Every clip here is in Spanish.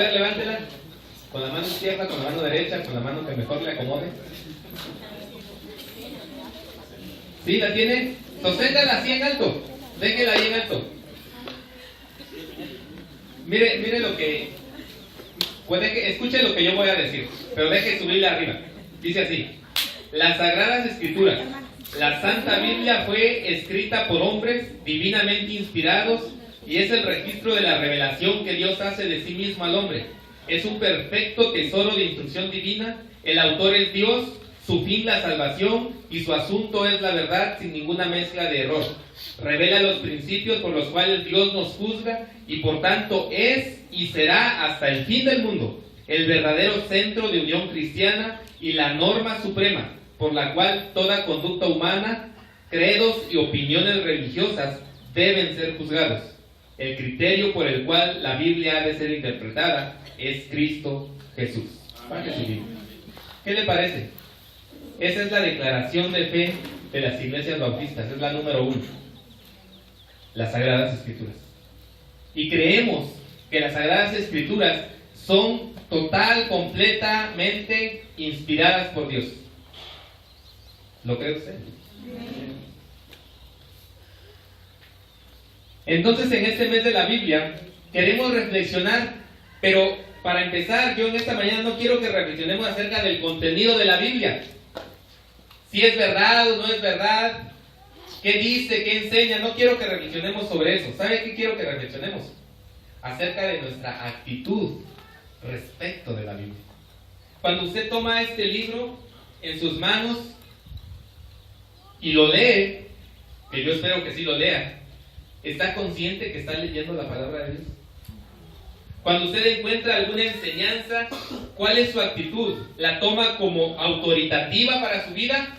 Levántela con la mano izquierda, con la mano derecha, con la mano que mejor le acomode. ¿Sí? ¿La tiene? Sosténgala así en alto. Déjela ahí en alto. Mire lo que... escuche lo que yo voy a decir, pero deje su Biblia arriba. Dice así: las Sagradas Escrituras, la Santa Biblia, fue escrita por hombres divinamente inspirados y es el registro de la revelación que Dios hace de sí mismo al hombre. Es un perfecto tesoro de instrucción divina. El autor es Dios, su fin la salvación y su asunto es la verdad sin ninguna mezcla de error. Revela los principios por los cuales Dios nos juzga y por tanto es y será hasta el fin del mundo el verdadero centro de unión cristiana y la norma suprema por la cual toda conducta humana, credos y opiniones religiosas deben ser juzgados. El criterio por el cual la Biblia ha de ser interpretada es Cristo Jesús. ¿Qué le parece? Esa es la declaración de fe de las iglesias bautistas, es la número 1. Las Sagradas Escrituras. Y creemos que las Sagradas Escrituras son completamente inspiradas por Dios. ¿Lo cree usted? Entonces, en este mes de la Biblia queremos reflexionar, pero para empezar, yo en esta mañana no quiero que reflexionemos acerca del contenido de la Biblia. Si es verdad o no es verdad, qué dice, qué enseña, no quiero que reflexionemos sobre eso. ¿Sabe qué quiero que reflexionemos? Acerca de nuestra actitud respecto de la Biblia. Cuando usted toma este libro en sus manos y lo lee, que yo espero que sí lo lea, ¿está consciente que está leyendo la palabra de Dios? Cuando usted encuentra alguna enseñanza, ¿cuál es su actitud? ¿La toma como autoritativa para su vida?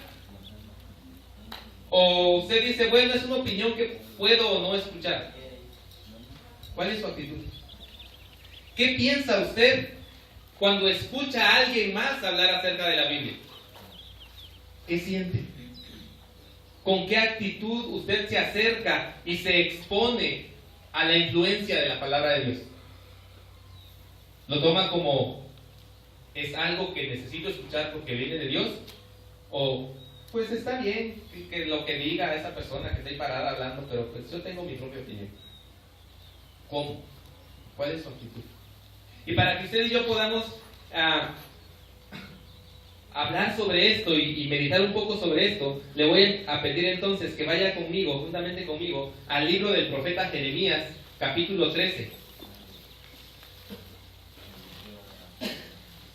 ¿O usted dice, bueno, es una opinión que puedo o no escuchar? ¿Cuál es su actitud? ¿Qué piensa usted cuando escucha a alguien más hablar acerca de la Biblia? ¿Qué siente? ¿Con qué actitud usted se acerca y se expone a la influencia de la palabra de Dios? ¿Lo toma como es algo que necesito escuchar porque viene de Dios? ¿O pues está bien que lo que diga esa persona que está ahí parada hablando, pero pues yo tengo mi propia opinión? ¿Cómo? ¿Cuál es su actitud? Y para que usted y yo podamos hablar sobre esto y meditar un poco sobre esto, le voy a pedir entonces que vaya conmigo, juntamente conmigo, al libro del profeta Jeremías, capítulo 13.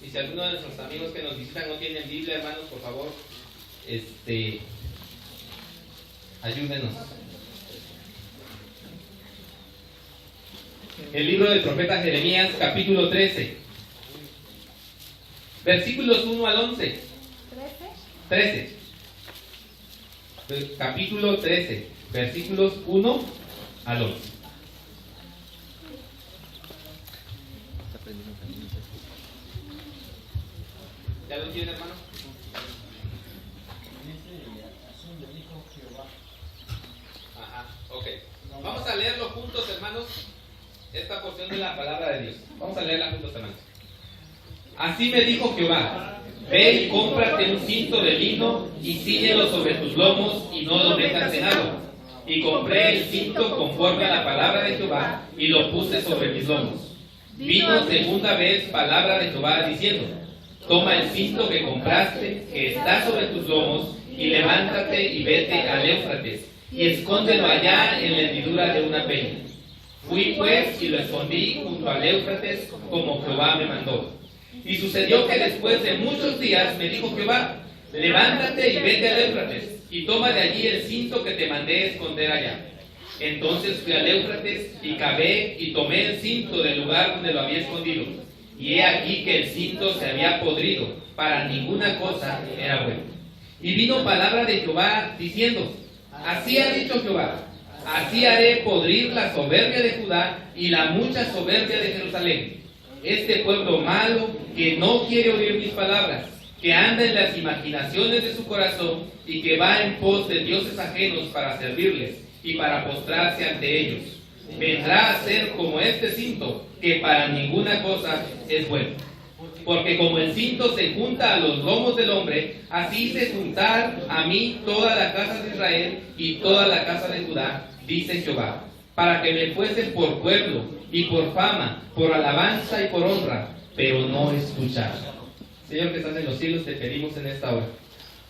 Y si alguno de nuestros amigos que nos visitan no tienen Biblia, hermanos, por favor, ayúdenos. El libro del profeta Jeremías, capítulo 13, versículos 1 al 11. 13. Capítulo 13, versículos 1 al 11. ¿Ya lo tiene, hermano? Ajá, ok. Vamos a leerlo juntos, hermanos, esta porción de la palabra de Dios. Vamos a leerla juntos, hermanos. Así me dijo Jehová: ve y cómprate un cinto de lino y cíñelo sobre tus lomos y no lo metas en agua. Y compré el cinto conforme a la palabra de Jehová y lo puse sobre mis lomos. Vino segunda vez palabra de Jehová diciendo: toma el cinto que compraste, que está sobre tus lomos, y levántate y vete al Éufrates, y escóndelo allá en la hendidura de una peña. Fui pues y lo escondí junto al Éufrates, como Jehová me mandó. Y sucedió que después de muchos días me dijo Jehová: levántate y vete al Éufrates, y toma de allí el cinto que te mandé esconder allá. Entonces fui al Éufrates, y cavé y tomé el cinto del lugar donde lo había escondido. Y he aquí que el cinto se había podrido, para ninguna cosa era bueno. Y vino palabra de Jehová diciendo: así ha dicho Jehová: así haré podrir la soberbia de Judá y la mucha soberbia de Jerusalén. Este pueblo malo que no quiere oír mis palabras, que anda en las imaginaciones de su corazón y que va en pos de dioses ajenos para servirles y para postrarse ante ellos. vendrá a ser como este cinto, que para ninguna cosa es bueno. Porque como el cinto se junta a los lomos del hombre, así se juntar a mí toda la casa de Israel y toda la casa de Judá, dice Jehová, para que me fuesen por pueblo y por fama, por alabanza y por honra, pero no escucharon. Señor que estás en los cielos, te pedimos en esta hora,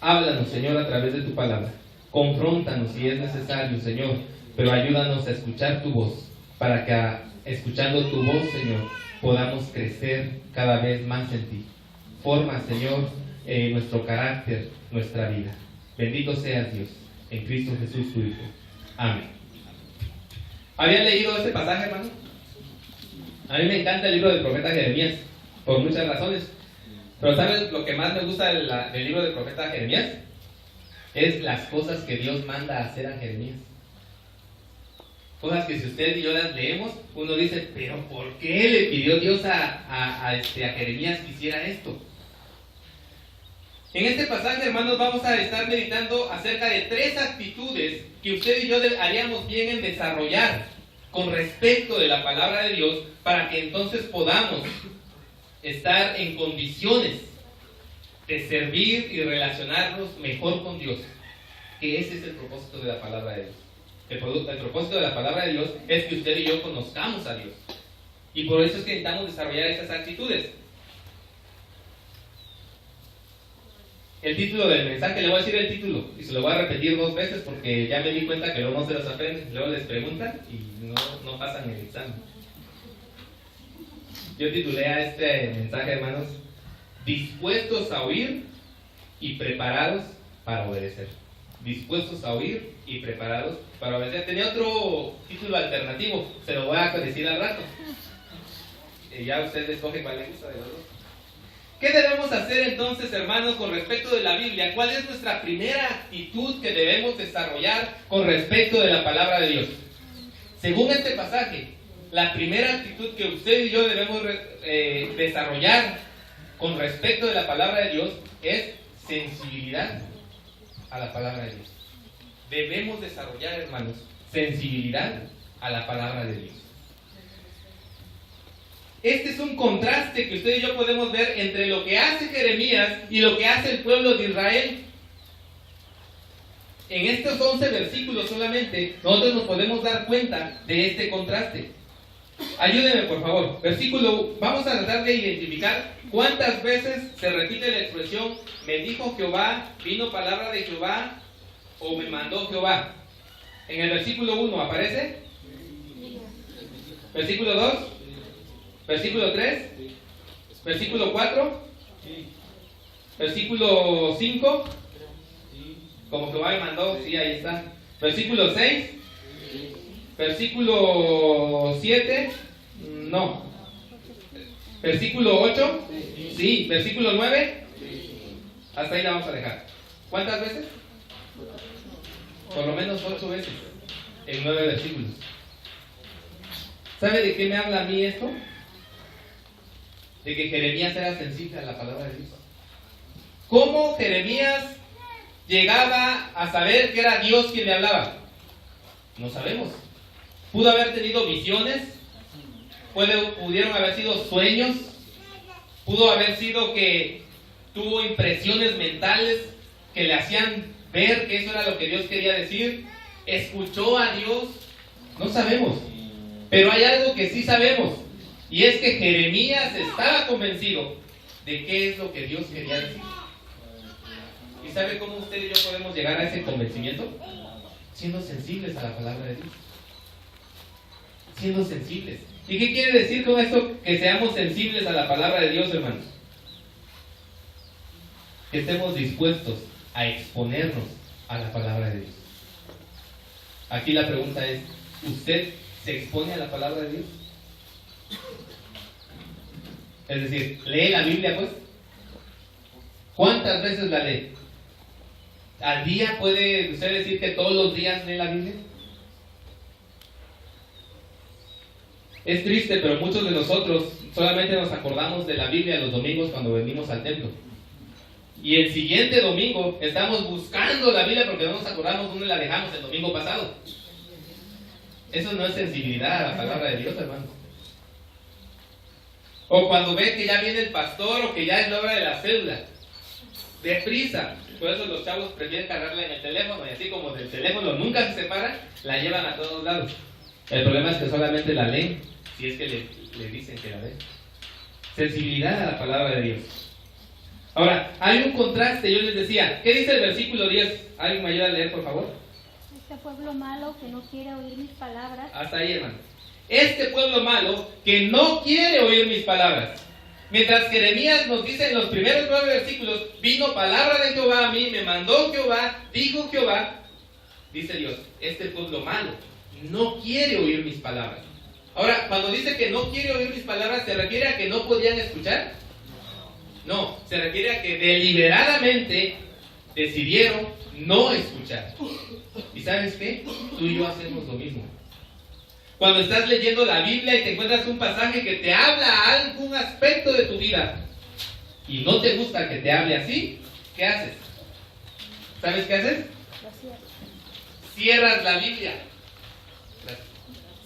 háblanos, Señor, a través de tu palabra. Confróntanos si es necesario, Señor, pero ayúdanos a escuchar tu voz, para que escuchando tu voz, Señor, podamos crecer cada vez más en ti. Forma, Señor, nuestro carácter, nuestra vida. Bendito seas, Dios, en Cristo Jesús, tu Hijo. Amén. ¿Habían leído este pasaje, hermano? A mí me encanta el libro del profeta Jeremías, por muchas razones. Pero ¿sabes lo que más me gusta del libro del profeta Jeremías? Es las cosas que Dios manda a hacer a Jeremías. Cosas que si usted y yo las leemos, uno dice, pero ¿por qué le pidió Dios a Jeremías que hiciera esto? En este pasaje, hermanos, vamos a estar meditando acerca de 3 actitudes que usted y yo haríamos bien en desarrollar con respecto de la palabra de Dios, para que entonces podamos estar en condiciones de servir y relacionarnos mejor con Dios, que ese es el propósito de la palabra de Dios. El propósito de la palabra de Dios es que usted y yo conozcamos a Dios, y por eso es que necesitamos desarrollar estas actitudes. El título del mensaje, le voy a decir el título y se lo voy a repetir 2 veces porque ya me di cuenta que luego no se los aprenden, luego les preguntan y no pasan el examen. Yo titulé a este mensaje, hermanos, dispuestos a oír y preparados para obedecer. Dispuestos a oír y preparados para obedecer. Tenía otro título alternativo, se lo voy a decir al rato. Ya usted escoge cuál le gusta de los dos. ¿Qué debemos hacer entonces, hermanos, con respecto de la Biblia? ¿Cuál es nuestra primera actitud que debemos desarrollar con respecto de la palabra de Dios? Según este pasaje, la primera actitud que usted y yo debemos desarrollar con respecto de la palabra de Dios es sensibilidad a la palabra de Dios. Debemos desarrollar, hermanos, sensibilidad a la palabra de Dios. Este es un contraste que usted y yo podemos ver entre lo que hace Jeremías y lo que hace el pueblo de Israel. En estos 11 versículos solamente, nosotros nos podemos dar cuenta de este contraste. Ayúdenme, por favor. Vamos a tratar de identificar cuántas veces se repite la expresión, me dijo Jehová, vino palabra de Jehová, o me mandó Jehová. En el versículo 1, ¿aparece? Versículo 2. Versículo 3, versículo 4, versículo 5, como Jehová me mandó, sí, ahí está. Versículo 6, versículo 7, no. Versículo 8, sí. Versículo 9, hasta ahí la vamos a dejar. ¿Cuántas veces? Por lo menos 8 veces en 9 versículos. ¿Sabe de qué me habla a mí esto? De que Jeremías era sensible a la palabra de Dios. ¿Cómo Jeremías llegaba a saber que era Dios quien le hablaba? No sabemos. Pudo haber tenido visiones, pudieron haber sido sueños, pudo haber sido que tuvo impresiones mentales que le hacían ver que eso era lo que Dios quería decir. ¿Escuchó a Dios? No sabemos. Pero hay algo que sí sabemos. Y es que Jeremías estaba convencido de qué es lo que Dios quería decir. ¿Y sabe cómo usted y yo podemos llegar a ese convencimiento? Siendo sensibles a la palabra de Dios. Siendo sensibles. ¿Y qué quiere decir con esto? Que seamos sensibles a la palabra de Dios, hermanos. Que estemos dispuestos a exponernos a la palabra de Dios. Aquí la pregunta es, ¿usted se expone a la palabra de Dios? Es decir, ¿lee la Biblia pues? ¿Cuántas veces la lee? ¿Al día puede usted decir que todos los días lee la Biblia? Es triste, pero muchos de nosotros solamente nos acordamos de la Biblia los domingos cuando venimos al templo. Y el siguiente domingo estamos buscando la Biblia porque no nos acordamos dónde la dejamos el domingo pasado. Eso no es sensibilidad a la palabra de Dios, hermano. O cuando ve que ya viene el pastor o que ya es la hora de la célula. Deprisa. Por eso los chavos prefieren cargarla en el teléfono, y así como del teléfono nunca se separa, la llevan a todos lados. El problema es que solamente la leen, si es que le dicen que la leen. Sensibilidad a la palabra de Dios. Ahora, hay un contraste, yo les decía. ¿Qué dice el versículo 10? ¿Alguien me ayuda a leer, por favor? Este pueblo malo que no quiere oír mis palabras. Hasta ahí, hermano. Este pueblo malo que no quiere oír mis palabras. Mientras Jeremías nos dice en los primeros 9 versículos, vino palabra de Jehová a mí, me mandó Jehová, dijo Jehová, dice Dios, este pueblo malo no quiere oír mis palabras. Ahora, cuando dice que no quiere oír mis palabras, ¿se refiere a que no podían escuchar? No, se refiere a que deliberadamente decidieron no escuchar. ¿Y sabes qué? Tú y yo hacemos lo mismo. Cuando estás leyendo la Biblia y te encuentras un pasaje que te habla a algún aspecto de tu vida y no te gusta que te hable así, ¿qué haces? ¿Sabes qué haces? Cierras la Biblia.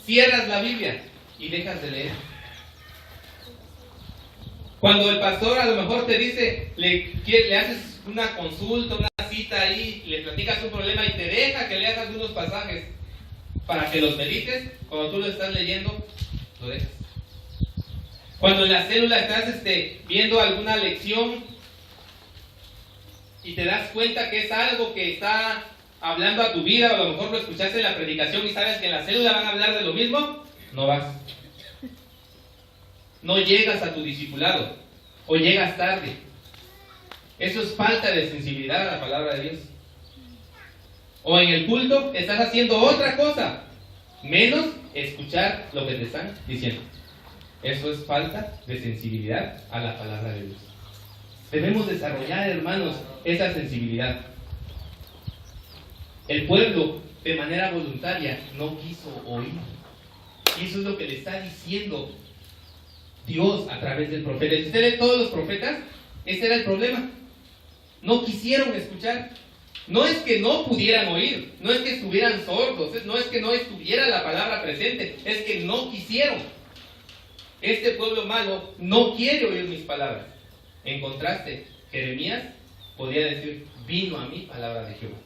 Cierras la Biblia y dejas de leer. Cuando el pastor a lo mejor te dice, le haces una consulta, una cita ahí, le platicas un problema y te deja que leas algunos pasajes para que los medites, cuando tú lo estás leyendo, lo dejas. Cuando en la célula estás viendo alguna lección y te das cuenta que es algo que está hablando a tu vida, o a lo mejor lo escuchaste en la predicación y sabes que en la célula van a hablar de lo mismo, no vas. No llegas a tu discipulado, o llegas tarde. Eso es falta de sensibilidad a la palabra de Dios. O en el culto estás haciendo otra cosa, menos escuchar lo que te están diciendo. Eso es falta de sensibilidad a la palabra de Dios. Debemos desarrollar, hermanos, esa sensibilidad. El pueblo, de manera voluntaria, no quiso oír. Y eso es lo que le está diciendo Dios a través del profeta. Si usted lee todos los profetas, ese era el problema. No quisieron escuchar. No es que no pudieran oír, no es que estuvieran sordos, no es que no estuviera la palabra presente, es que no quisieron. Este pueblo malo no quiere oír mis palabras. En contraste, Jeremías podía decir, vino a mí palabra de Jehová.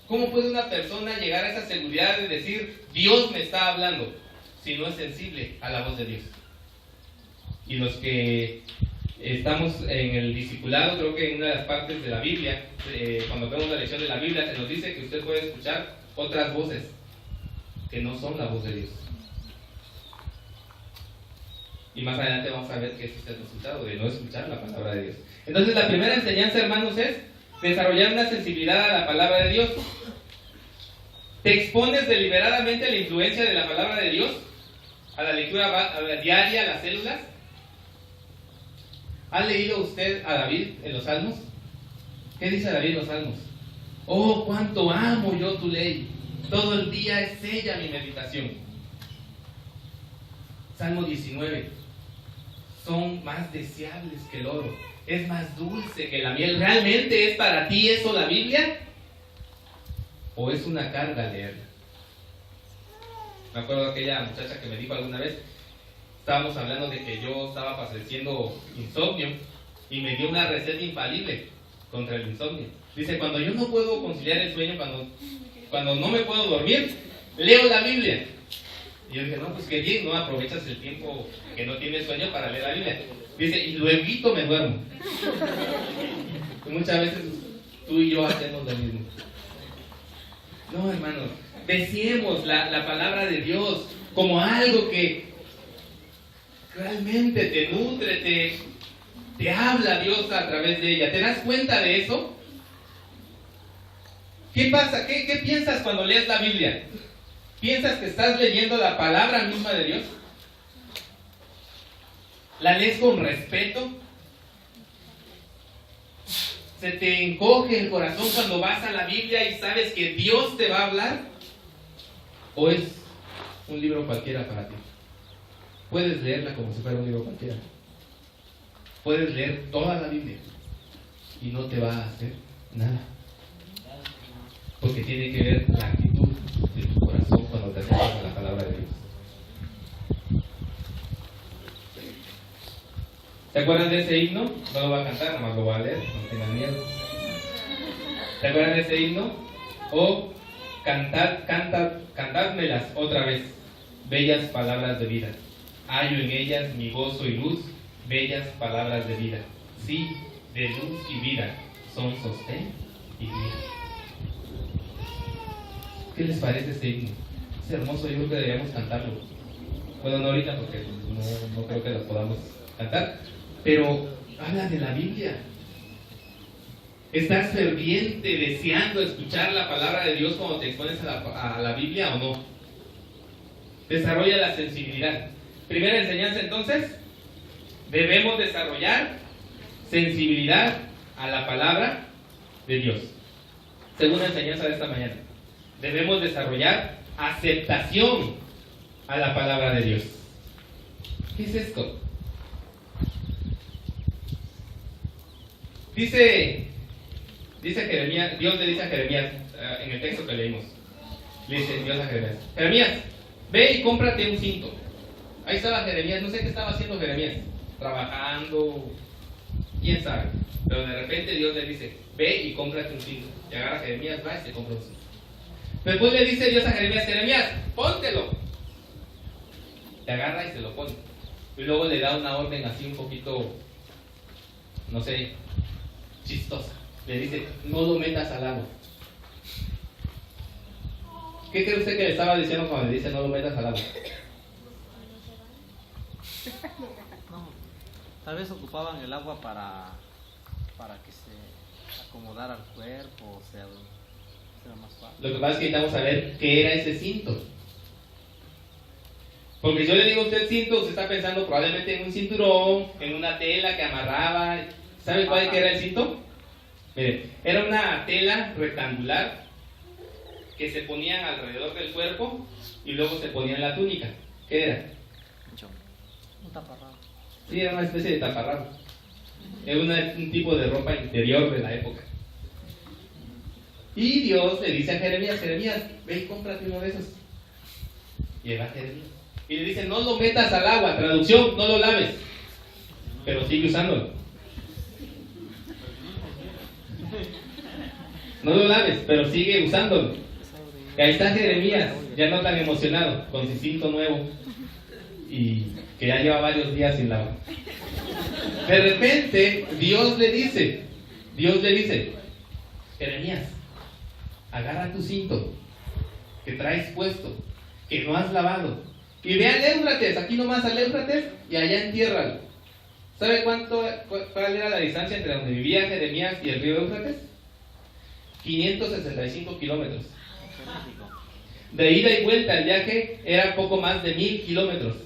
¿Cómo puede una persona llegar a esa seguridad de decir, Dios me está hablando, si no es sensible a la voz de Dios? Y los que estamos en el discipulado, creo que en una de las partes de la Biblia, cuando vemos la lección de la Biblia, se nos dice que usted puede escuchar otras voces que no son la voz de Dios. Y más adelante vamos a ver que ese es el resultado de no escuchar la palabra de Dios. Entonces la primera enseñanza, hermanos, es desarrollar una sensibilidad a la palabra de Dios. ¿Te expones deliberadamente a la influencia de la palabra de Dios? ¿A la lectura diaria, a las células? ¿Ha leído usted a David en los Salmos? ¿Qué dice David en los Salmos? Oh, cuánto amo yo tu ley. Todo el día es ella mi meditación. Salmo 19. Son más deseables que el oro. Es más dulce que la miel. ¿Realmente es para ti eso la Biblia? ¿O es una carga leerla? Me acuerdo de aquella muchacha que me dijo alguna vez, estábamos hablando de que yo estaba padeciendo insomnio y me dio una receta infalible contra el insomnio. Dice, cuando yo no puedo conciliar el sueño, cuando no me puedo dormir, leo la Biblia. Y yo dije, no, pues qué bien, no aprovechas el tiempo que no tienes sueño para leer la Biblia. Dice, y luego me duermo. Y muchas veces tú y yo hacemos lo mismo. No, hermanos, deseemos la palabra de Dios como algo que realmente te nutre, te habla Dios a través de ella. ¿Te das cuenta de eso? ¿Qué pasa? ¿Qué piensas cuando lees la Biblia? ¿Piensas que estás leyendo la palabra misma de Dios? ¿La lees con respeto? ¿Se te encoge el corazón cuando vas a la Biblia y sabes que Dios te va a hablar? ¿O es un libro cualquiera para ti? Puedes leerla como si fuera un libro cualquiera. Puedes leer toda la Biblia y no te va a hacer nada. Porque tiene que ver la actitud de tu corazón cuando cuando te acercas a la palabra de Dios. ¿Se acuerdan de ese himno? No lo voy a cantar, nomás lo voy a leer, no tengan miedo. ¿Se acuerdan de ese himno? O cantádmelas otra vez, bellas palabras de vida. Hallo en ellas mi gozo y luz, bellas palabras de vida. Sí, de luz y vida, son sostén y vida. ¿Qué les parece este himno? Es hermoso, yo creo que deberíamos cantarlo. Bueno, no ahorita porque no creo que lo podamos cantar, pero habla de la Biblia. ¿Estás ferviente, deseando escuchar la palabra de Dios cuando te expones a la Biblia o no? Desarrolla la sensibilidad. Primera enseñanza entonces, debemos desarrollar sensibilidad a la palabra de Dios. Segunda enseñanza de esta mañana, debemos desarrollar aceptación a la palabra de Dios. ¿Qué es esto? Dice Jeremías, Dios le dice a Jeremías, en el texto que leímos, le dice Dios a Jeremías: Jeremías, ve y cómprate un cinto. Ahí estaba Jeremías, no sé qué estaba haciendo Jeremías, trabajando, quién sabe, pero de repente Dios le dice: ve y cómprate un cinto. Y agarra a Jeremías, va y se compra un cinto. Después le dice Dios a Jeremías: Jeremías, póntelo. Te agarra y se lo pone. Y luego le da una orden así un poquito, no sé, chistosa. Le dice: no lo metas al agua. ¿Qué cree usted que le estaba diciendo cuando le dice no lo metas al agua? No, tal vez ocupaban el agua para que se acomodara al cuerpo, o sea más fácil. Lo que pasa es que necesitamos saber qué era ese cinto. Porque si yo le digo a usted cinto, usted está pensando probablemente en un cinturón, en una tela que amarraba. ¿Sabe cuál era el cinto? Mire, era una tela rectangular que se ponían alrededor del cuerpo y luego se ponía en la túnica. ¿Qué era? Un taparrabo. Sí, era una especie de taparrabo. Era un tipo de ropa interior de la época. Y Dios le dice a Jeremías: Jeremías, ve y cómprate uno de esos. Y va Jeremías y le dice: no lo metas al agua. Traducción: no lo laves, pero sigue usándolo. No lo laves, pero sigue usándolo. Y ahí está Jeremías, ya no tan emocionado, con su cinto nuevo y que ya lleva varios días sin lavar. De repente Dios le dice: Jeremías, agarra tu cinto que traes puesto, que no has lavado, y ve al Éufrates, aquí nomás al Éufrates, y allá entiérralo. ¿Sabe cuál era la distancia entre donde vivía Jeremías y el río Éufrates? 565 kilómetros. De ida y vuelta el viaje era poco más de 1000 kilómetros.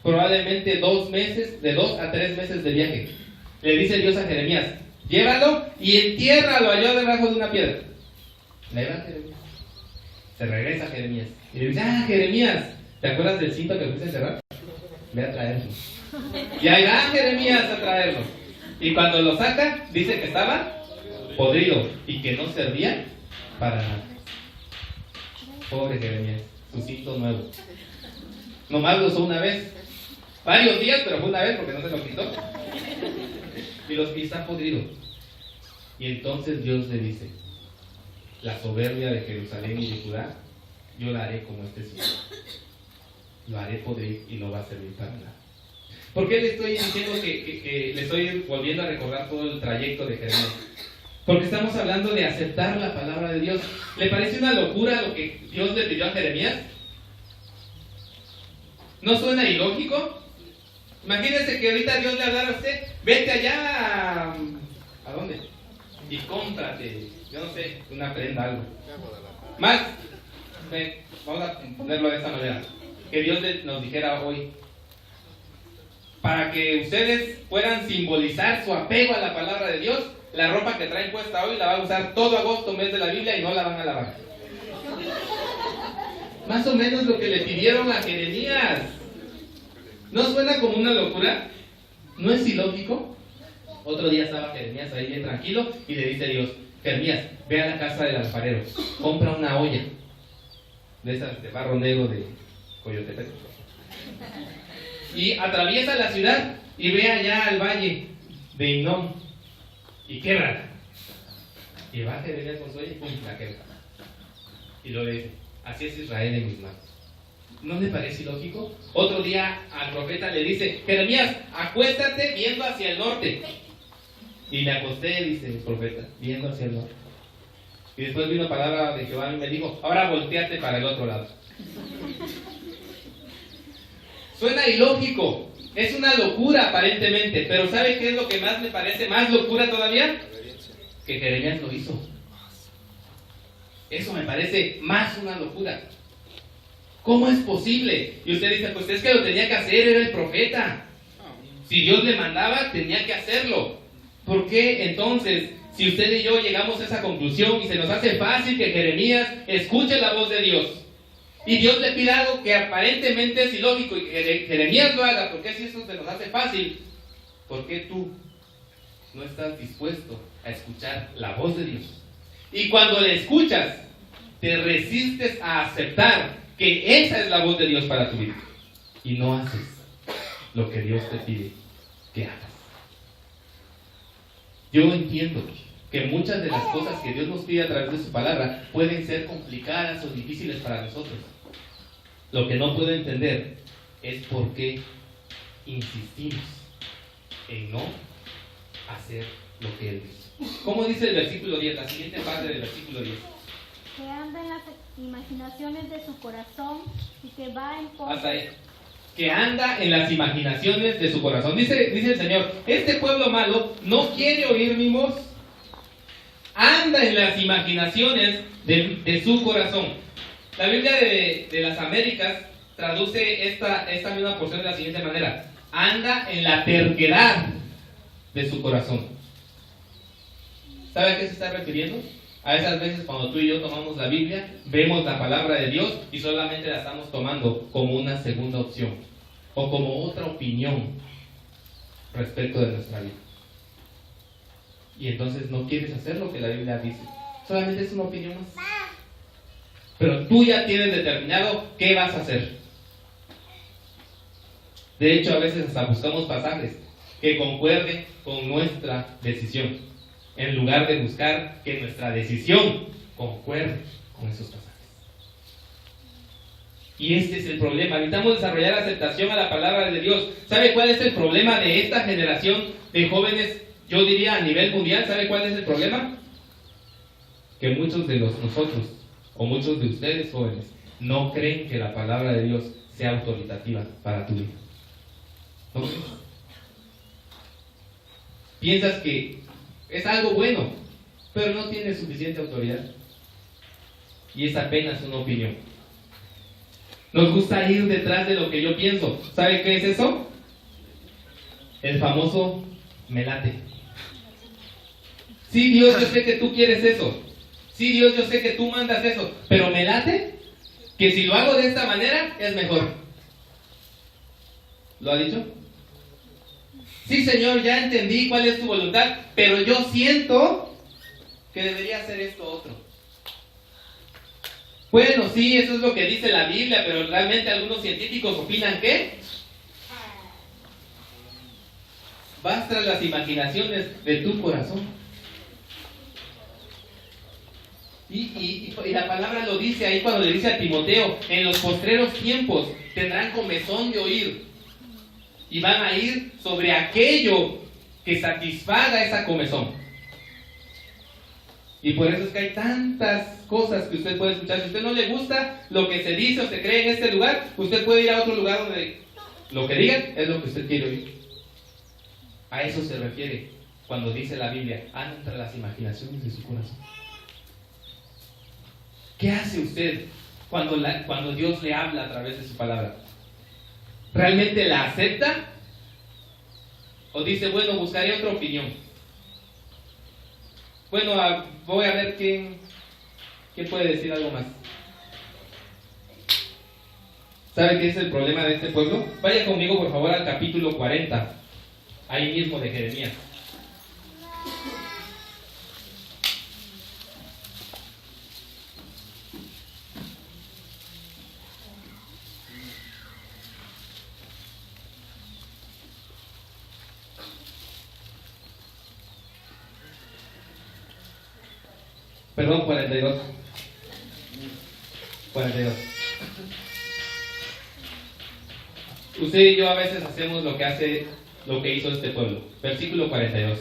Probablemente 2 meses, de 2 a 3 meses de viaje. Le dice Dios a Jeremías: llévalo y entiérralo allá debajo de una piedra. Le va Jeremías. Se regresa Jeremías y le dice: Jeremías, ¿te acuerdas del cinto que fuiste a enterrar? Ve a traerlo. Y ahí va Jeremías a traerlo. Y cuando lo saca, dice que estaba podrido y que no servía para nada. Pobre Jeremías, su cinto nuevo. Nomás lo usó una vez. Varios días, pero fue una vez porque no se lo quitó. Y los pies están podridos. Y entonces Dios le dice: la soberbia de Jerusalén y de Judá, yo la haré como este cinto. Lo haré podrir y no va a servir para nada. ¿Por qué le estoy diciendo que le estoy volviendo a recordar todo el trayecto de Jeremías? Porque estamos hablando de aceptar la palabra de Dios. ¿Le parece una locura lo que Dios le pidió a Jeremías? ¿No suena ilógico? Imagínese que ahorita Dios le hablara a usted: vete allá ¿a dónde? Y cómprate, yo no sé, una prenda, algo. Más, vamos a ponerlo de esta manera. Que Dios nos dijera hoy: para que ustedes puedan simbolizar su apego a la palabra de Dios, la ropa que traen puesta hoy la van a usar todo agosto, mes de la Biblia, y no la van a lavar. Más o menos lo que le pidieron a Jeremías. ¿No suena como una locura? ¿No es ilógico? Otro día estaba Jeremías ahí bien tranquilo y le dice a Dios: Jeremías, ve a la casa del alfarero, compra una olla de esas de barro negro de Coyotepec. Y atraviesa la ciudad y ve allá al valle de Hinnom y quebra. Y va a Jeremías con su y pum, la quebra. Y lo dice, así es Israel en mis manos. ¿No le parece ilógico? Otro día al profeta le dice, Jeremías, acuéstate viendo hacia el norte. Y me acosté, dice el profeta, viendo hacia el norte. Y después vino palabra de Jehová y me dijo, ahora volteate para el otro lado. Suena ilógico, es una locura aparentemente, pero ¿sabe qué es lo que más me parece más locura todavía? Que Jeremías lo hizo. Eso me parece más una locura. ¿Cómo es posible? Y usted dice, pues es que lo tenía que hacer, era el profeta. Si Dios le mandaba, tenía que hacerlo. ¿Por qué entonces, si usted y yo llegamos a esa conclusión y se nos hace fácil que Jeremías escuche la voz de Dios, y Dios le pide algo que aparentemente es ilógico y que Jeremías lo haga, ¿por qué si eso se nos hace fácil? ¿Por qué tú no estás dispuesto a escuchar la voz de Dios? Y cuando le escuchas, te resistes a aceptar que esa es la voz de Dios para tu vida. Y no haces lo que Dios te pide que hagas. Yo entiendo que muchas de las cosas que Dios nos pide a través de su palabra pueden ser complicadas o difíciles para nosotros. Lo que no puedo entender es por qué insistimos en no hacer lo que Él dice. ¿Cómo dice el versículo 10? La siguiente parte del versículo 10. Que anda en las imaginaciones de su corazón y que va en pos. Hasta ahí. Que anda en las imaginaciones de su corazón. Dice el Señor, este pueblo malo no quiere oír mi voz. Anda en las imaginaciones de su corazón. La Biblia de las Américas traduce esta misma porción de la siguiente manera. Anda en la terquedad de su corazón. ¿Sabe a qué se está refiriendo? A esas veces cuando tú y yo tomamos la Biblia, vemos la palabra de Dios y solamente la estamos tomando como una segunda opción o como otra opinión respecto de nuestra vida. Y entonces no quieres hacer lo que la Biblia dice. Solamente es una opinión más. Pero tú ya tienes determinado qué vas a hacer. De hecho, a veces hasta buscamos pasajes que concuerden con nuestra decisión, en lugar de buscar que nuestra decisión concuerde con esos pasajes. Y este es el problema. Necesitamos desarrollar aceptación a la palabra de Dios. ¿Sabe cuál es el problema de esta generación de jóvenes? Yo diría a nivel mundial, ¿sabe cuál es el problema? Que muchos de nosotros, o muchos de ustedes jóvenes, no creen que la palabra de Dios sea autoritativa para tu vida. ¿No crees? Piensas que es algo bueno, pero no tiene suficiente autoridad. Y es apenas una opinión. Nos gusta ir detrás de lo que yo pienso. ¿Sabe qué es eso? El famoso me late. Sí, Dios, yo sé que tú quieres eso. Sí, Dios, yo sé que tú mandas eso. Pero me late que si lo hago de esta manera es mejor. ¿Lo ha dicho? Sí, Señor, ya entendí cuál es tu voluntad, pero yo siento que debería hacer esto otro. Bueno, sí, eso es lo que dice la Biblia, pero realmente algunos científicos opinan que vas tras las imaginaciones de tu corazón. Y la palabra lo dice ahí cuando le dice a Timoteo, en los postreros tiempos tendrán comezón de oír y van a ir sobre aquello que satisfaga esa comezón. Y por eso es que hay tantas cosas que usted puede escuchar. Si a usted no le gusta lo que se dice o se cree en este lugar, usted puede ir a otro lugar donde lo que digan es lo que usted quiere oír. A eso se refiere cuando dice la Biblia, anda entre las imaginaciones de su corazón. ¿Qué hace usted cuando Dios le habla a través de su palabra? ¿Realmente la acepta? ¿O dice, bueno, buscaré otra opinión? Bueno, voy a ver quién puede decir algo más. ¿Sabe qué es el problema de este pueblo? Vaya conmigo, por favor, al capítulo 40, ahí mismo de Jeremías. Perdón, 42. 42. Usted y yo a veces hacemos lo que hizo este pueblo. Versículo 42.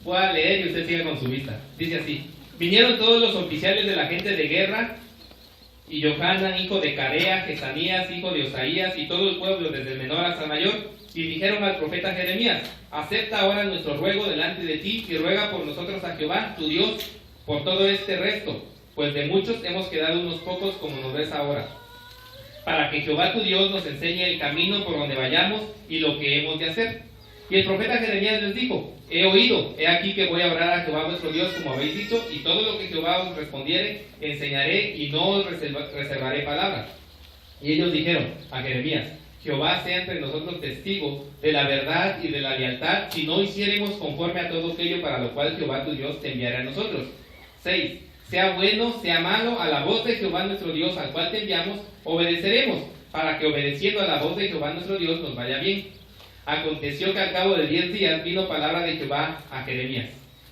Voy a leer y usted siga con su vista. Dice así: vinieron todos los oficiales de la gente de guerra, y Johanan, hijo de Carea, Jesanías, hijo de Osaías, y todo el pueblo, desde el menor hasta el mayor, y dijeron al profeta Jeremías: acepta ahora nuestro ruego delante de ti, y ruega por nosotros a Jehová, tu Dios, por todo este resto, pues de muchos hemos quedado unos pocos, como nos ves ahora, para que Jehová tu Dios nos enseñe el camino por donde vayamos y lo que hemos de hacer. Y el profeta Jeremías les dijo: he oído, he aquí que voy a orar a Jehová vuestro Dios como habéis dicho, y todo lo que Jehová os respondiere enseñaré, y no os reservaré palabra. Y ellos dijeron a Jeremías: Jehová sea entre nosotros testigo de la verdad y de la lealtad, si no hiciéremos conforme a todo aquello para lo cual Jehová tu Dios te enviará a nosotros. 6. Sea bueno, sea malo, a la voz de Jehová nuestro Dios, al cual te enviamos, obedeceremos, para que obedeciendo a la voz de Jehová nuestro Dios nos vaya bien. Aconteció que al cabo de 10 días vino palabra de Jehová a Jeremías,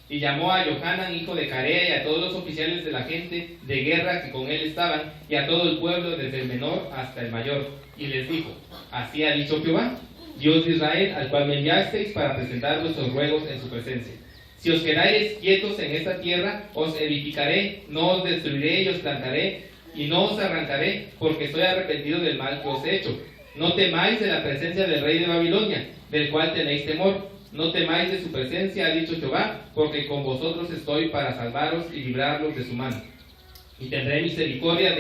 y llamó a Johanan, hijo de Carea, y a todos los oficiales de la gente de guerra que con él estaban, y a todo el pueblo, desde el menor hasta el mayor, y les dijo: así ha dicho Jehová, Dios de Israel, al cual me enviasteis para presentar vuestros ruegos en su presencia. Si os quedareis quietos en esta tierra, os edificaré, no os destruiré y os plantaré, y no os arrancaré, porque estoy arrepentido del mal que os he hecho. No temáis de la presencia del rey de Babilonia, del cual tenéis temor. No temáis de su presencia, ha dicho Jehová, porque con vosotros estoy para salvaros y librarlos de su mano. Y tendré misericordia,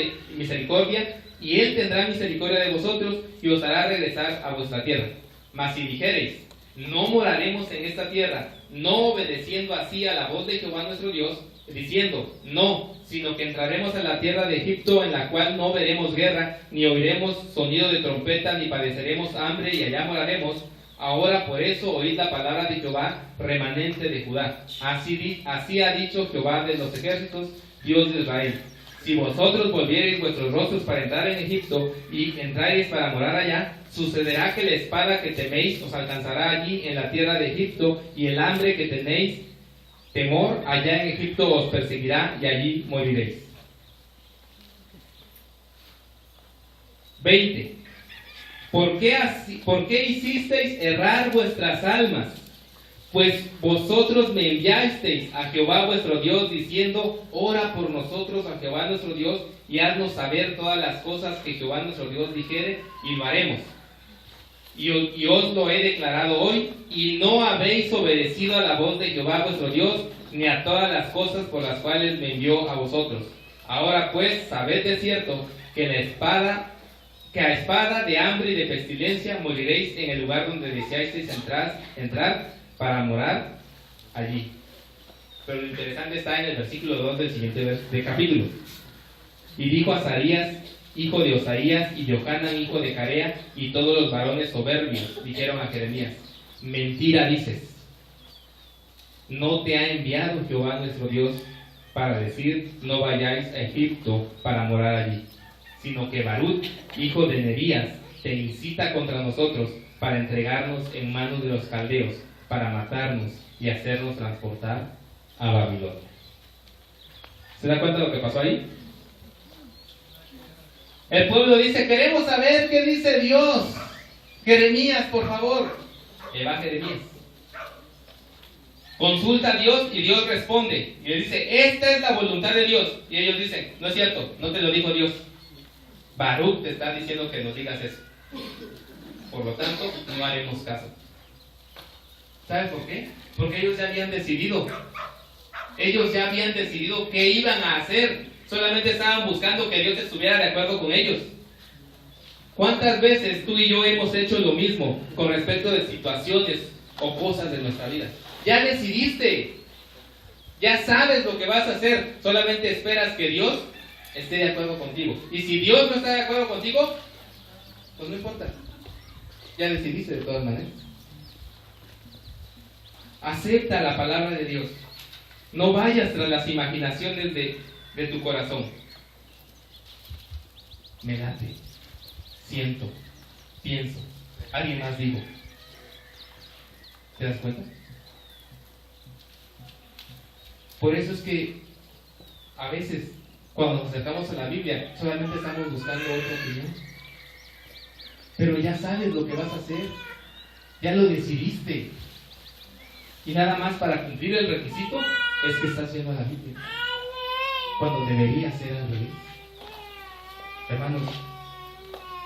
y él tendrá misericordia de vosotros, y os hará regresar a vuestra tierra. Mas si dijereis: no moraremos en esta tierra, no obedeciendo así a la voz de Jehová nuestro Dios, diciendo: no, sino que entraremos a la tierra de Egipto, en la cual no veremos guerra, ni oiremos sonido de trompeta, ni padeceremos hambre, y allá moraremos. Ahora por eso oíd la palabra de Jehová, remanente de Judá. Así ha dicho Jehová de los ejércitos, Dios de Israel: si vosotros volviereis vuestros rostros para entrar en Egipto, y entrareis para morar allá, sucederá que la espada que teméis os alcanzará allí en la tierra de Egipto, y el hambre que tenéis temor allá en Egipto os perseguirá, y allí moriréis. 20. ¿Por qué hicisteis errar vuestras almas? Pues vosotros me enviasteis a Jehová vuestro Dios, diciendo: ora por nosotros a Jehová nuestro Dios, y haznos saber todas las cosas que Jehová nuestro Dios dijere, y lo haremos. Y os lo he declarado hoy, y no habéis obedecido a la voz de Jehová vuestro Dios, ni a todas las cosas por las cuales me envió a vosotros. Ahora pues, sabed de cierto que a espada de hambre y de pestilencia moriréis en el lugar donde deseasteis entrar para morar allí. Pero lo interesante está en el versículo 2 del siguiente capítulo. Y dijo Azarías, hijo de Osaías, y Johanan, hijo de Carea, y todos los varones soberbios dijeron a Jeremías: mentira dices. No te ha enviado Jehová nuestro Dios para decir: no vayáis a Egipto para morar allí, sino que Baruch, hijo de Nerías, te incita contra nosotros para entregarnos en manos de los caldeos, para matarnos y hacernos transportar a Babilonia. ¿Se da cuenta de lo que pasó ahí? El pueblo dice: queremos saber qué dice Dios. Jeremías, por favor. Va Jeremías. Consulta a Dios y Dios responde. Y le dice: esta es la voluntad de Dios. Y ellos dicen: no es cierto, no te lo dijo Dios. Baruch te está diciendo que nos digas eso. Por lo tanto, no haremos caso. ¿Sabes por qué? Porque ellos ya habían decidido. Ellos ya habían decidido qué iban a hacer. Solamente estaban buscando que Dios estuviera de acuerdo con ellos. ¿Cuántas veces tú y yo hemos hecho lo mismo con respecto de situaciones o cosas de nuestra vida? Ya decidiste. Ya sabes lo que vas a hacer. Solamente esperas que Dios esté de acuerdo contigo. Y si Dios no está de acuerdo contigo, pues no importa. Ya decidiste de todas maneras. Acepta la palabra de Dios. No vayas tras las imaginaciones de tu corazón. Me late, siento, pienso, alguien más digo. ¿Te das cuenta? Por eso es que a veces cuando nos acercamos a la Biblia solamente estamos buscando otra opinión. Pero ya sabes lo que vas a hacer, ya lo decidiste. Y nada más para cumplir el requisito es que estás yendo a la Biblia, cuando debería ser al revés. Hermanos,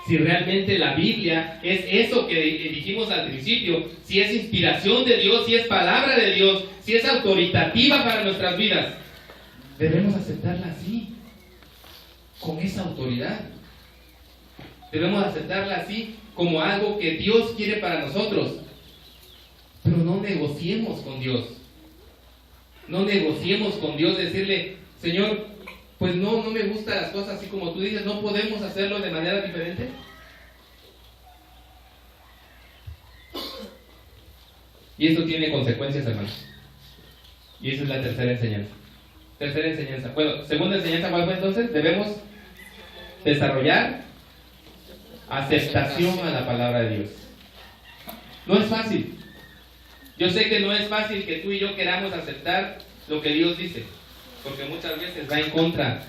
si realmente la Biblia es eso que dijimos al principio, si es inspiración de Dios, si es palabra de Dios, si es autoritativa para nuestras vidas, debemos aceptarla así, con esa autoridad. Debemos aceptarla así, como algo que Dios quiere para nosotros. Pero no negociemos con Dios. No negociemos con Dios, decirle, Señor, pues no me gustan las cosas así como tú dices, ¿no podemos hacerlo de manera diferente? Y esto tiene consecuencias, hermanos. Y esa es la tercera enseñanza. Tercera enseñanza. Bueno, segunda enseñanza, ¿cuál fue entonces? Debemos desarrollar aceptación a la palabra de Dios. No es fácil. Yo sé que no es fácil que tú y yo queramos aceptar lo que Dios dice, porque muchas veces va en contra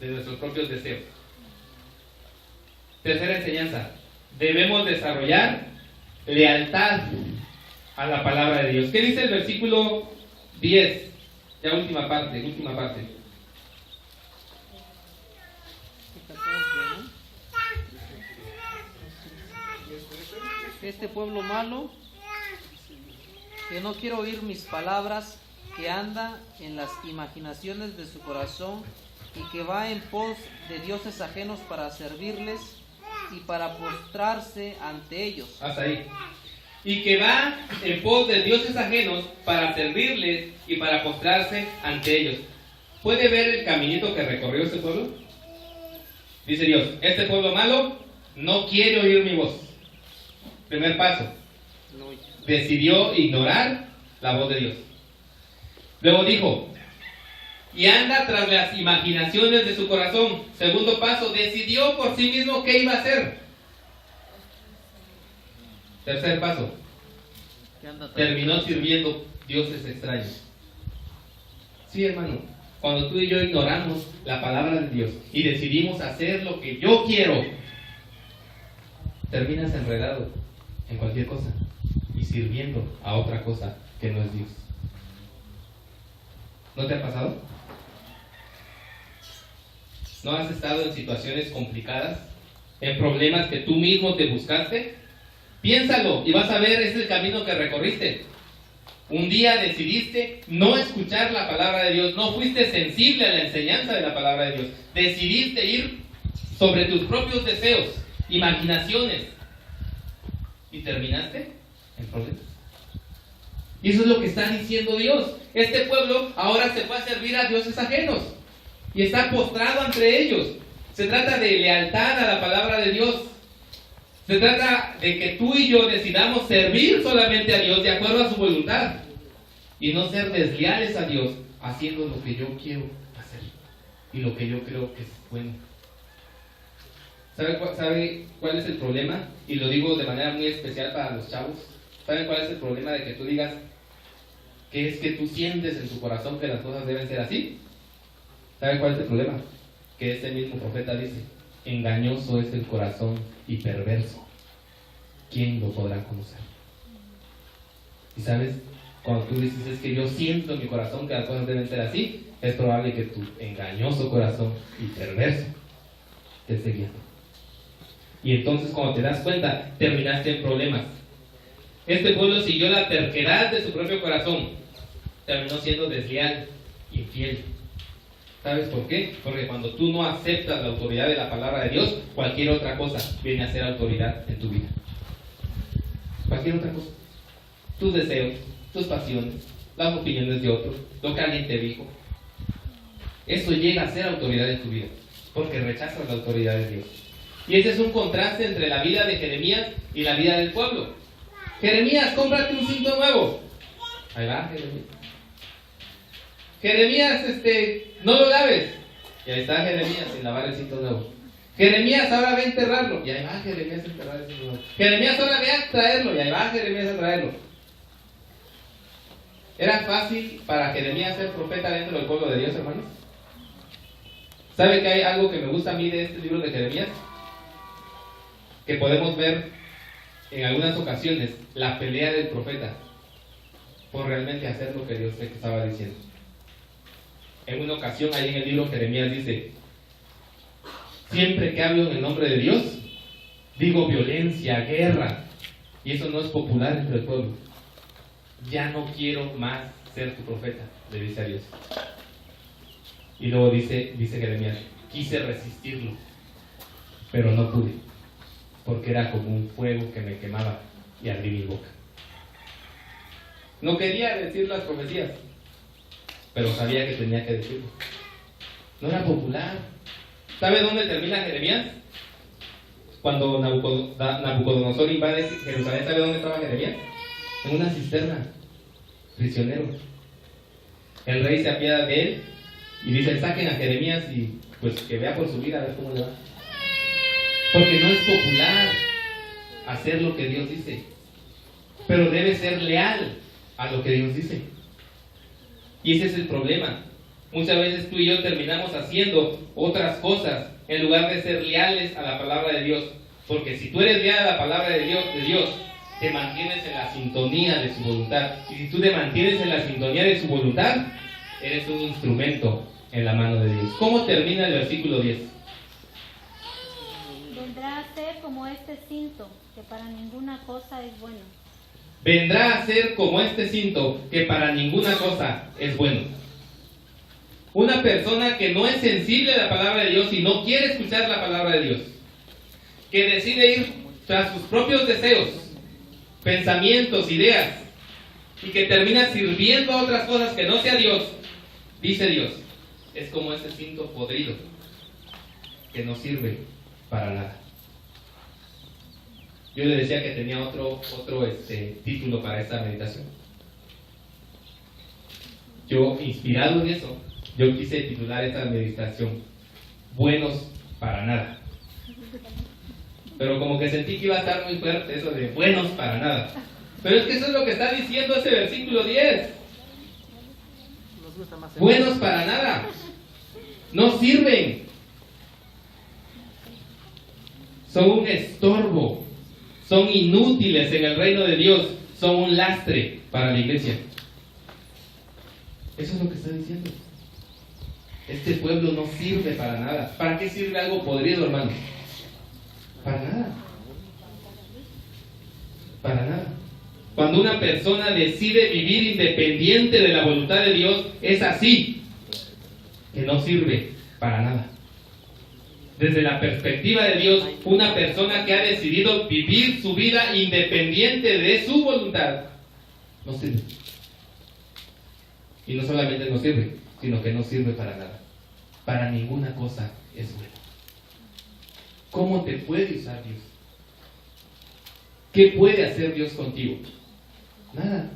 de nuestros propios deseos. Tercera enseñanza, debemos desarrollar lealtad a la palabra de Dios. ¿Qué dice el versículo 10? Ya última parte. Este pueblo malo, que no quiere oír mis palabras, que anda en las imaginaciones de su corazón y que va en pos de dioses ajenos para servirles y para postrarse ante ellos. Hasta ahí. Y que va en pos de dioses ajenos para servirles y para postrarse ante ellos. ¿Puede ver el caminito que recorrió este pueblo? Dice Dios, este pueblo malo no quiere oír mi voz. Primer paso, decidió ignorar la voz de Dios. Luego dijo, y anda tras las imaginaciones de su corazón. Segundo paso, decidió por sí mismo qué iba a hacer. Tercer paso, terminó sirviendo dioses extraños. Sí, hermano, cuando tú y yo ignoramos la palabra de Dios y decidimos hacer lo que yo quiero, terminas enredado en cualquier cosa y sirviendo a otra cosa que no es Dios. ¿No te ha pasado? ¿No has estado en situaciones complicadas? ¿En problemas que tú mismo te buscaste? Piénsalo y vas a ver, es el camino que recorriste. Un día decidiste no escuchar la palabra de Dios, no fuiste sensible a la enseñanza de la palabra de Dios. Decidiste ir sobre tus propios deseos, imaginaciones, y terminaste en problemas. Y eso es lo que está diciendo Dios. Este pueblo ahora se va a servir a dioses ajenos y está postrado entre ellos. Se trata de lealtad a la palabra de Dios. Se trata de que tú y yo decidamos servir solamente a Dios de acuerdo a su voluntad y no ser desleales a Dios haciendo lo que yo quiero hacer y lo que yo creo que es bueno. ¿Sabe cuál es el problema? Y lo digo de manera muy especial para los chavos. ¿Saben cuál es el problema de que tú digas que es que tú sientes en tu corazón que las cosas deben ser así? ¿Saben cuál es el problema? Que este mismo profeta dice, engañoso es el corazón y perverso. ¿Quién lo podrá conocer? Y sabes, cuando tú dices es que yo siento en mi corazón que las cosas deben ser así, es probable que tu engañoso corazón y perverso te esté guiando. Y entonces cuando te das cuenta, terminaste en problemas. Este pueblo siguió la terquedad de su propio corazón, terminó siendo desleal, infiel. ¿Sabes por qué? Porque cuando tú no aceptas la autoridad de la palabra de Dios, cualquier otra cosa viene a ser autoridad en tu vida. Cualquier otra cosa. Tus deseos, tus pasiones, las opiniones de otros, lo que alguien te dijo. Eso llega a ser autoridad en tu vida, porque rechazas la autoridad de Dios. Y ese es un contraste entre la vida de Jeremías y la vida del pueblo. Jeremías, cómprate un cinto nuevo. Ahí va, Jeremías. Jeremías, no lo laves. Y ahí está Jeremías sin lavar el cinto nuevo. Jeremías, ahora ve a enterrarlo. Y ahí va Jeremías a enterrar el cinto nuevo. Jeremías, ahora ve a traerlo. Y ahí va Jeremías a traerlo. ¿Era fácil para Jeremías ser profeta dentro del pueblo de Dios, hermanos? ¿Sabe que hay algo que me gusta a mí de este libro de Jeremías? Que podemos ver en algunas ocasiones la pelea del profeta por realmente hacer lo que Dios estaba diciendo. En una ocasión, ahí en el libro Jeremías dice: siempre que hablo en el nombre de Dios, digo violencia, guerra, y eso no es popular entre el pueblo. Ya no quiero más ser tu profeta, le dice a Dios. Y luego dice Jeremías: quise resistirlo, pero no pude, porque era como un fuego que me quemaba y abrí mi boca. No quería decir las profecías, pero sabía que tenía que decirlo. No era popular. ¿Sabe dónde termina Jeremías? Cuando Nabucodonosor invade Jerusalén, ¿sabe dónde estaba Jeremías? En una cisterna, prisionero. El rey se apiada de él y dice: saquen a Jeremías y pues que vea por su vida, a ver cómo le va. Porque no es popular hacer lo que Dios dice, pero debe ser leal a lo que Dios dice. Y ese es el problema. Muchas veces tú y yo terminamos haciendo otras cosas en lugar de ser leales a la palabra de Dios. Porque si tú eres leal a la palabra de Dios, te mantienes en la sintonía de su voluntad. Y si tú te mantienes en la sintonía de su voluntad, eres un instrumento en la mano de Dios. ¿Cómo termina el versículo 10? Vendrá a ser como este cinto, que para ninguna cosa es bueno. Vendrá a ser como este cinto, que para ninguna cosa es bueno. Una persona que no es sensible a la palabra de Dios y no quiere escuchar la palabra de Dios, que decide ir tras sus propios deseos, pensamientos, ideas, y que termina sirviendo a otras cosas que no sea Dios, dice Dios, es como ese cinto podrido que no sirve para nada. Yo le decía que tenía otro título para esta meditación. Yo, inspirado en eso, yo quise titular esta meditación Buenos para nada. Pero como que sentí que iba a estar muy fuerte eso de buenos para nada. Pero es que eso es lo que está diciendo ese versículo 10. Buenos para nada. No sirven. Son un estorbo. Son inútiles en el reino de Dios. Son un lastre para la iglesia. Eso es lo que está diciendo. Este pueblo no sirve para nada. ¿Para qué sirve algo podrido, hermano? Para nada. Para nada. Cuando una persona decide vivir independiente de la voluntad de Dios, es así, que no sirve para nada. Desde la perspectiva de Dios, una persona que ha decidido vivir su vida independiente de su voluntad, no sirve. Y no solamente no sirve, sino que no sirve para nada. Para ninguna cosa es bueno. ¿Cómo te puede usar Dios? ¿Qué puede hacer Dios contigo? Nada.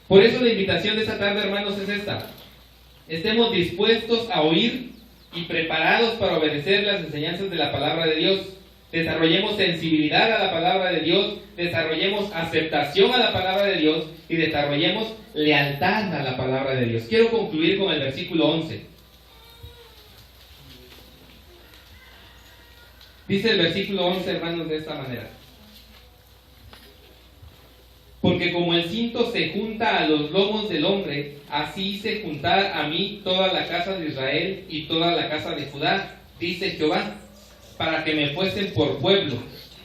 Por eso la invitación de esta tarde, hermanos, es esta: estemos dispuestos a oír y preparados para obedecer las enseñanzas de la palabra de Dios. Desarrollemos sensibilidad a la palabra de Dios, desarrollemos aceptación a la palabra de Dios y desarrollemos lealtad a la palabra de Dios. Quiero concluir con el versículo 11. Dice el versículo 11, hermanos, de esta manera: porque como el cinto se junta a los lomos del hombre, así hice juntar a mí toda la casa de Israel y toda la casa de Judá, dice Jehová, para que me fuesen por pueblo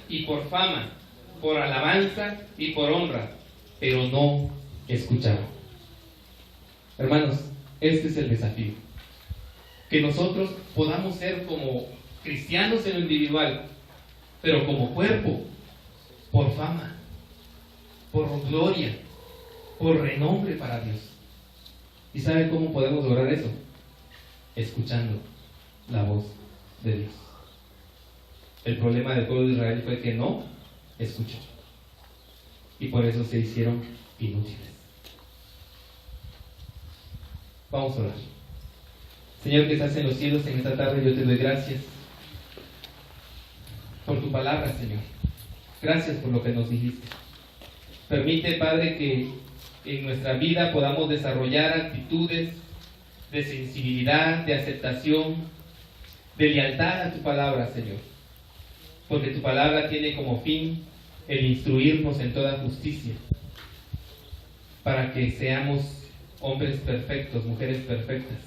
y por fama, por alabanza y por honra, pero no escucharon. Hermanos, este es el desafío. Que nosotros podamos ser como cristianos en lo individual, pero como cuerpo, por fama, por gloria, por renombre para Dios. ¿Y sabe cómo podemos lograr eso? Escuchando la voz de Dios. El problema del pueblo de Israel fue que no escuchó, y por eso se hicieron inútiles. Vamos a orar. Señor que estás en los cielos, en esta tarde yo te doy gracias por tu palabra, Señor. Gracias por lo que nos dijiste. Permite, Padre, que en nuestra vida podamos desarrollar actitudes de sensibilidad, de aceptación, de lealtad a tu palabra, Señor. Porque tu palabra tiene como fin el instruirnos en toda justicia, para que seamos hombres perfectos, mujeres perfectas,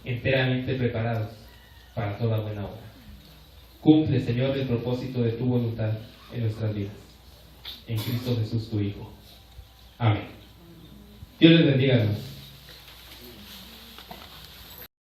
enteramente preparados para toda buena obra. Cumple, Señor, el propósito de tu voluntad en nuestras vidas. En Cristo Jesús, tu Hijo. Amén. Dios les bendiga, hermanos.